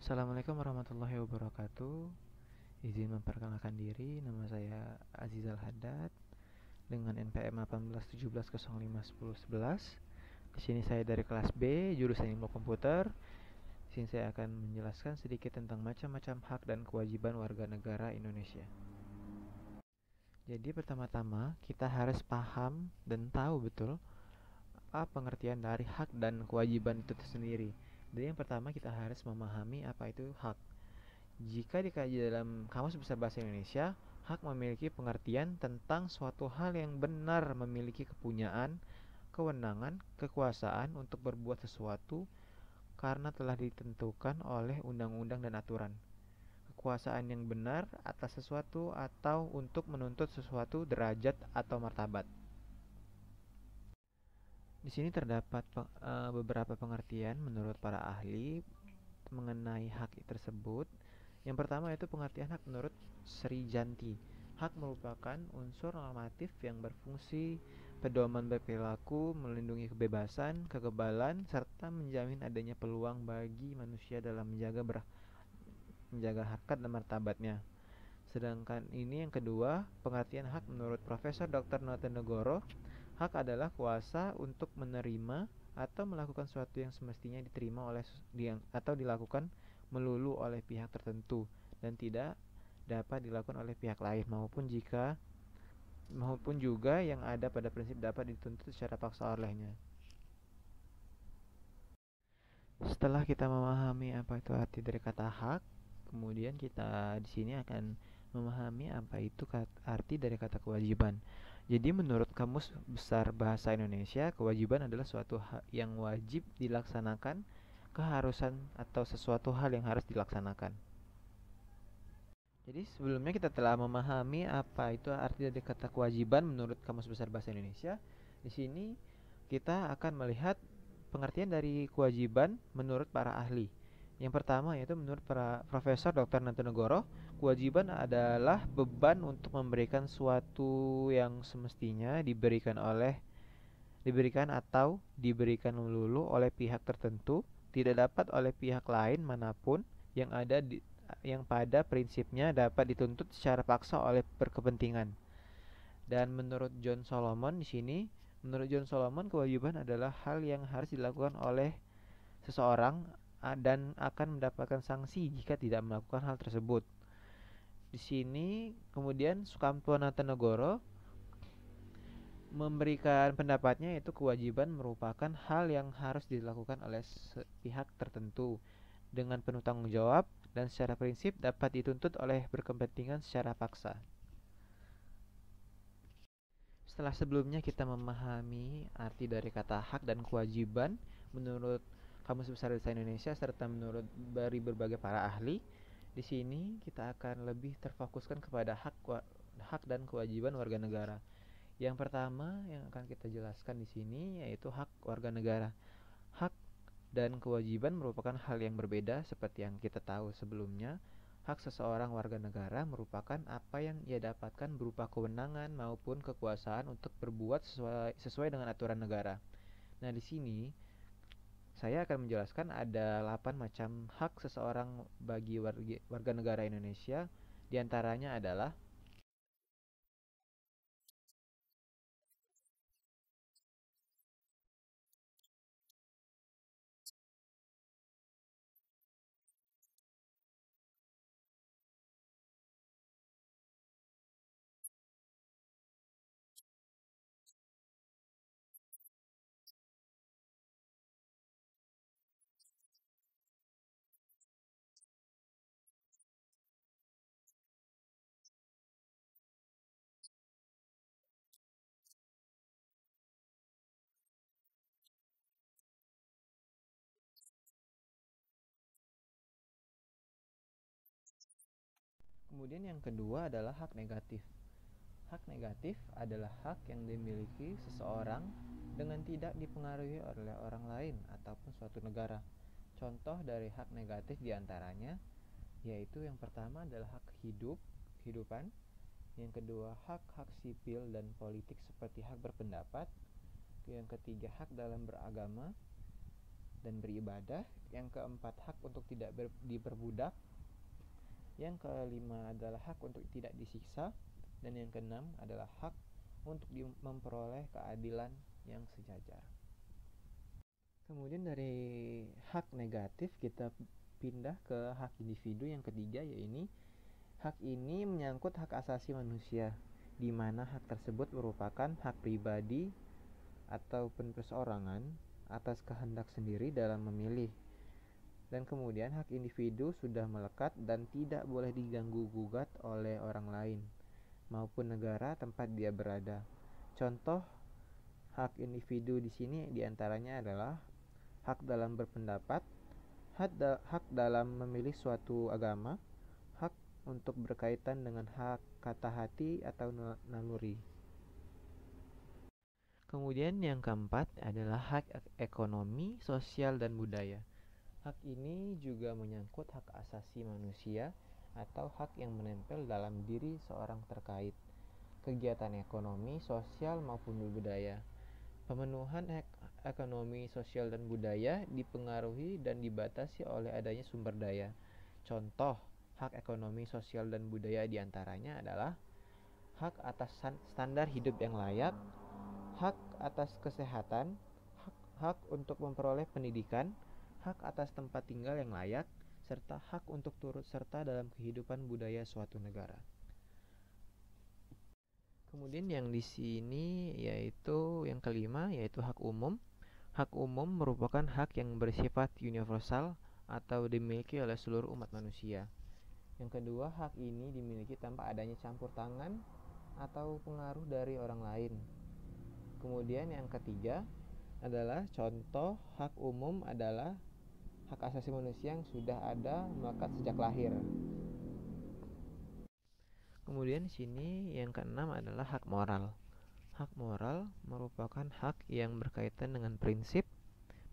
Assalamualaikum warahmatullahi wabarakatuh. Izin memperkenalkan diri, nama saya Azizal Haddad dengan NPM 1817051011. Di sini saya dari kelas B, jurusan Ilmu Komputer. Di sini saya akan menjelaskan sedikit tentang macam-macam hak dan kewajiban warga negara Indonesia. Jadi pertama-tama kita harus paham dan tahu betul apa pengertian dari hak dan kewajiban itu sendiri. Jadi yang pertama kita harus memahami apa itu hak. Jika dikaji dalam Kamus Besar Bahasa Indonesia, hak memiliki pengertian tentang suatu hal yang benar memiliki kepunyaan, kewenangan, kekuasaan untuk berbuat sesuatu karena telah ditentukan oleh undang-undang dan aturan. Kekuasaan yang benar atas sesuatu atau untuk menuntut sesuatu derajat atau martabat. Di sini terdapat beberapa pengertian menurut para ahli mengenai hak tersebut. Yang pertama yaitu pengertian hak menurut Sri Janti. Hak merupakan unsur normatif yang berfungsi pedoman berperilaku, melindungi kebebasan, kekebalan, serta menjamin adanya peluang bagi manusia dalam menjaga harkat dan martabatnya. Sedangkan ini yang kedua, pengertian hak menurut Profesor Dr. Notonegoro. Hak adalah kuasa untuk menerima atau melakukan sesuatu yang semestinya diterima atau dilakukan melulu oleh pihak tertentu dan tidak dapat dilakukan oleh pihak lain maupun juga yang ada pada prinsip dapat dituntut secara paksa olehnya. Setelah kita memahami apa itu arti dari kata hak, kemudian kita di sini akan memahami apa itu arti dari kata kewajiban. Jadi menurut Kamus Besar Bahasa Indonesia, kewajiban adalah suatu yang wajib dilaksanakan, keharusan atau sesuatu hal yang harus dilaksanakan. Jadi sebelumnya kita telah memahami apa itu arti dari kata kewajiban menurut Kamus Besar Bahasa Indonesia. Di sini kita akan melihat pengertian dari kewajiban menurut para ahli. Yang pertama yaitu menurut para Profesor Dr. Notonegoro, kewajiban adalah beban untuk memberikan suatu yang semestinya diberikan atau diberikan melulu oleh pihak tertentu, tidak dapat oleh pihak lain manapun yang pada prinsipnya dapat dituntut secara paksa oleh berkepentingan. Dan menurut John Solomon di sini, menurut John Solomon kewajiban adalah hal yang harus dilakukan oleh seseorang dan akan mendapatkan sanksi jika tidak melakukan hal tersebut. Di sini kemudian Sukamto Natanegoro memberikan pendapatnya yaitu kewajiban merupakan hal yang harus dilakukan oleh pihak tertentu dengan penuh tanggung jawab dan secara prinsip dapat dituntut oleh berkepentingan secara paksa. Setelah sebelumnya kita memahami arti dari kata hak dan kewajiban menurut Kamus Besar Bahasa Indonesia serta menurut dari berbagai para ahli, di sini kita akan lebih terfokuskan kepada hak dan kewajiban warga negara. Yang pertama yang akan kita jelaskan di sini yaitu hak warga negara. Hak dan kewajiban merupakan hal yang berbeda seperti yang kita tahu sebelumnya. Hak seseorang warga negara merupakan apa yang ia dapatkan berupa kewenangan maupun kekuasaan untuk berbuat sesuai dengan aturan negara. Nah, di sini saya akan menjelaskan ada 8 macam hak seseorang bagi warga negara Indonesia. Di antaranya adalah kemudian yang kedua adalah hak negatif. Hak negatif adalah hak yang dimiliki seseorang dengan tidak dipengaruhi oleh orang lain ataupun suatu negara. Contoh dari hak negatif diantaranya yaitu yang pertama adalah hak kehidupan, yang kedua hak-hak sipil dan politik seperti hak berpendapat, yang ketiga hak dalam beragama, dan beribadah. Yang keempat, hak untuk tidak diperbudak. Yang kelima adalah hak untuk tidak disiksa. Dan yang keenam adalah hak untuk memperoleh keadilan yang sejajar. Kemudian dari hak negatif kita pindah ke hak individu yang ketiga, yaitu hak ini menyangkut hak asasi manusia, di mana hak tersebut merupakan hak pribadi ataupun perseorangan atas kehendak sendiri dalam memilih. Dan kemudian hak individu sudah melekat dan tidak boleh diganggu-gugat oleh orang lain maupun negara tempat dia berada. Contoh hak individu di sini diantaranya adalah hak dalam berpendapat, hak dalam memilih suatu agama, hak untuk berkaitan dengan hak kata hati atau naluri. Kemudian yang keempat adalah hak ekonomi, sosial, dan budaya. Hak ini juga menyangkut hak asasi manusia atau hak yang menempel dalam diri seorang terkait kegiatan ekonomi, sosial, maupun budaya. Pemenuhan ekonomi, sosial, dan budaya dipengaruhi dan dibatasi oleh adanya sumber daya. Contoh hak ekonomi, sosial, dan budaya diantaranya adalah hak atas standar hidup yang layak, hak atas kesehatan, hak untuk memperoleh pendidikan, hak atas tempat tinggal yang layak, serta hak untuk turut serta dalam kehidupan budaya suatu negara. Kemudian yang di sini yaitu yang kelima, yaitu hak umum. Hak umum merupakan hak yang bersifat universal atau dimiliki oleh seluruh umat manusia. Yang kedua, hak ini dimiliki tanpa adanya campur tangan atau pengaruh dari orang lain. Kemudian yang ketiga adalah contoh hak umum adalah hak asasi manusia yang sudah ada melekat sejak lahir. Kemudian di sini yang keenam adalah hak moral. Hak moral merupakan hak yang berkaitan dengan prinsip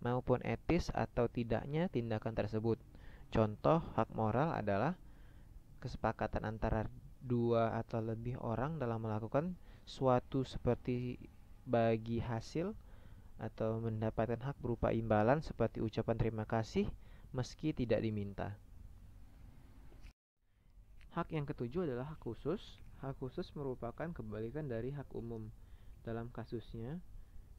maupun etis atau tidaknya tindakan tersebut. Contoh hak moral adalah kesepakatan antara dua atau lebih orang dalam melakukan suatu seperti bagi hasil atau mendapatkan hak berupa imbalan seperti ucapan terima kasih meski tidak diminta. Hak yang ketujuh adalah hak khusus. Hak khusus merupakan kebalikan dari hak umum. Dalam kasusnya,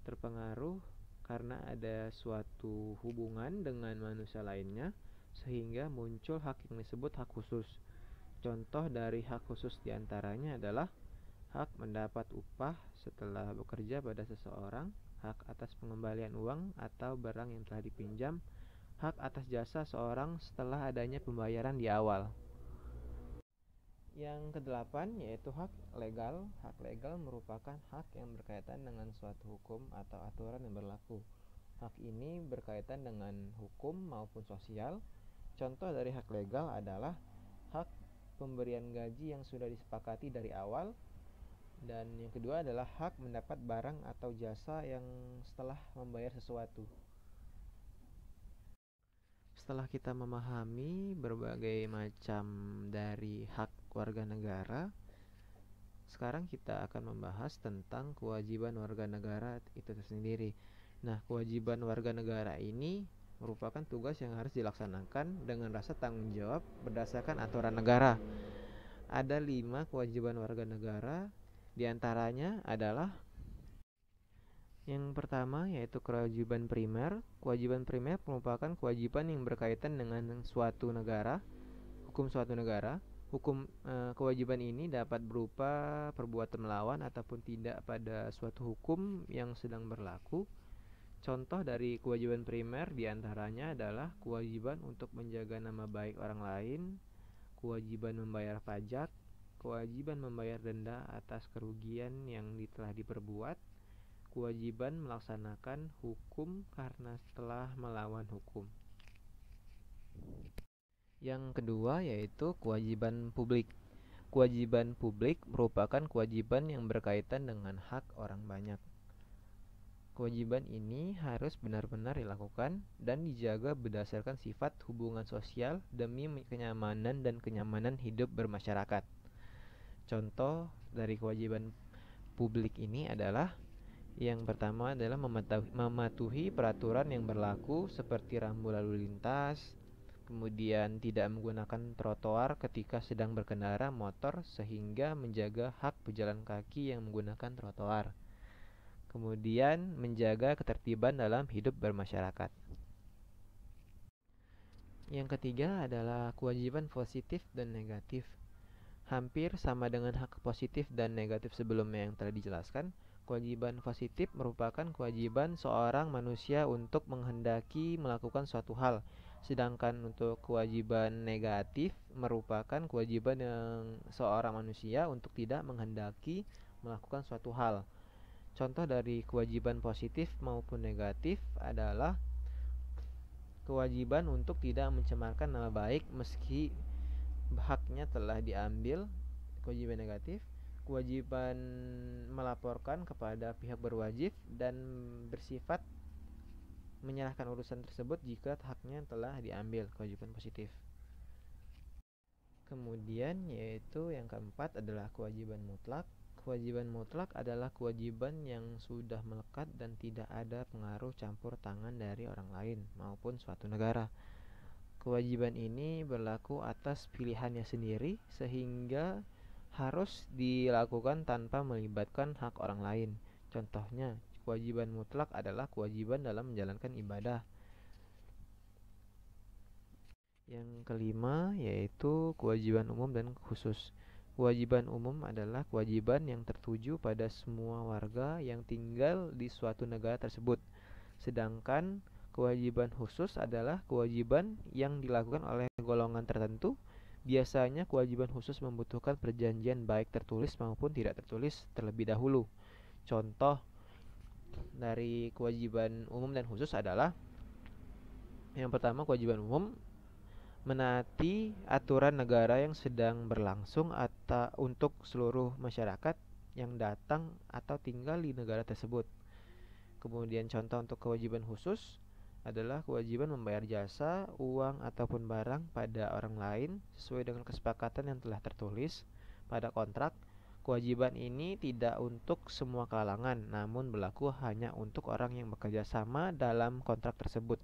terpengaruh karena ada suatu hubungan dengan manusia lainnya, sehingga muncul hak yang disebut hak khusus. Contoh dari hak khusus diantaranya adalah hak mendapat upah setelah bekerja pada seseorang, hak atas pengembalian uang atau barang yang telah dipinjam, hak atas jasa seorang setelah adanya pembayaran di awal. Yang kedelapan yaitu hak legal. Hak legal merupakan hak yang berkaitan dengan suatu hukum atau aturan yang berlaku. Hak ini berkaitan dengan hukum maupun sosial. Contoh dari hak legal adalah hak pemberian gaji yang sudah disepakati dari awal. Dan yang kedua adalah hak mendapat barang atau jasa yang setelah membayar sesuatu. Setelah kita memahami berbagai macam dari hak warga negara, sekarang kita akan membahas tentang kewajiban warga negara itu sendiri. Nah, kewajiban warga negara ini merupakan tugas yang harus dilaksanakan dengan rasa tanggung jawab berdasarkan aturan negara. Ada 5 kewajiban warga negara, diantaranya adalah yang pertama yaitu kewajiban primer. Kewajiban primer merupakan kewajiban yang berkaitan dengan suatu negara, hukum suatu negara. Kewajiban ini dapat berupa perbuatan melawan ataupun tidak pada suatu hukum yang sedang berlaku. Contoh dari kewajiban primer diantaranya adalah kewajiban untuk menjaga nama baik orang lain, kewajiban membayar pajak, kewajiban membayar denda atas kerugian yang telah diperbuat, kewajiban melaksanakan hukum karena telah melawan hukum. Yang kedua yaitu kewajiban publik. Kewajiban publik merupakan kewajiban yang berkaitan dengan hak orang banyak. Kewajiban ini harus benar-benar dilakukan dan dijaga berdasarkan sifat hubungan sosial demi kenyamanan dan kenyamanan hidup bermasyarakat. Contoh dari kewajiban publik ini adalah Yang pertama adalah mematuhi peraturan yang berlaku seperti rambu lalu lintas, kemudian tidak menggunakan trotoar ketika sedang berkendara motor sehingga menjaga hak pejalan kaki yang menggunakan trotoar. Kemudian menjaga ketertiban dalam hidup bermasyarakat. Yang ketiga adalah kewajiban positif dan negatif. Hampir sama dengan hak positif dan negatif sebelumnya yang telah dijelaskan, kewajiban positif merupakan kewajiban seorang manusia untuk menghendaki melakukan suatu hal, sedangkan untuk kewajiban negatif merupakan kewajiban yang seorang manusia untuk tidak menghendaki melakukan suatu hal. Contoh dari kewajiban positif maupun negatif adalah kewajiban untuk tidak mencemarkan nama baik meski haknya telah diambil, kewajiban negatif. Kewajiban melaporkan kepada pihak berwajib dan bersifat menyerahkan urusan tersebut jika haknya telah diambil, kewajiban positif. Kemudian yaitu yang keempat adalah kewajiban mutlak. Kewajiban mutlak adalah kewajiban yang sudah melekat dan tidak ada pengaruh campur tangan dari orang lain maupun suatu negara. Kewajiban ini berlaku atas pilihannya sendiri sehingga harus dilakukan tanpa melibatkan hak orang lain. Contohnya, kewajiban mutlak adalah kewajiban dalam menjalankan ibadah. Yang kelima yaitu kewajiban umum dan khusus. Kewajiban umum adalah kewajiban yang tertuju pada semua warga yang tinggal di suatu negara tersebut. Sedangkan kewajiban khusus adalah kewajiban yang dilakukan oleh golongan tertentu. Biasanya kewajiban khusus membutuhkan perjanjian baik tertulis maupun tidak tertulis terlebih dahulu. Contoh dari kewajiban umum dan khusus adalah yang pertama, kewajiban umum menaati aturan negara yang sedang berlangsung atau untuk seluruh masyarakat yang datang atau tinggal di negara tersebut. Kemudian contoh untuk kewajiban khusus adalah kewajiban membayar jasa, uang ataupun barang pada orang lain sesuai dengan kesepakatan yang telah tertulis pada kontrak. Kewajiban ini tidak untuk semua kalangan, namun berlaku hanya untuk orang yang bekerja sama dalam kontrak tersebut.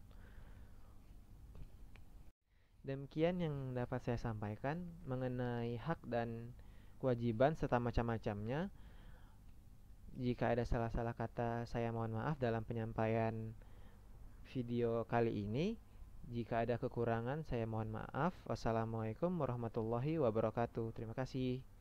Demikian yang dapat saya sampaikan mengenai hak dan kewajiban serta macam-macamnya. Jika ada salah-salah kata, saya mohon maaf dalam penyampaian video kali ini. Jika ada kekurangan, saya mohon maaf. Wassalamualaikum warahmatullahi wabarakatuh. Terima kasih.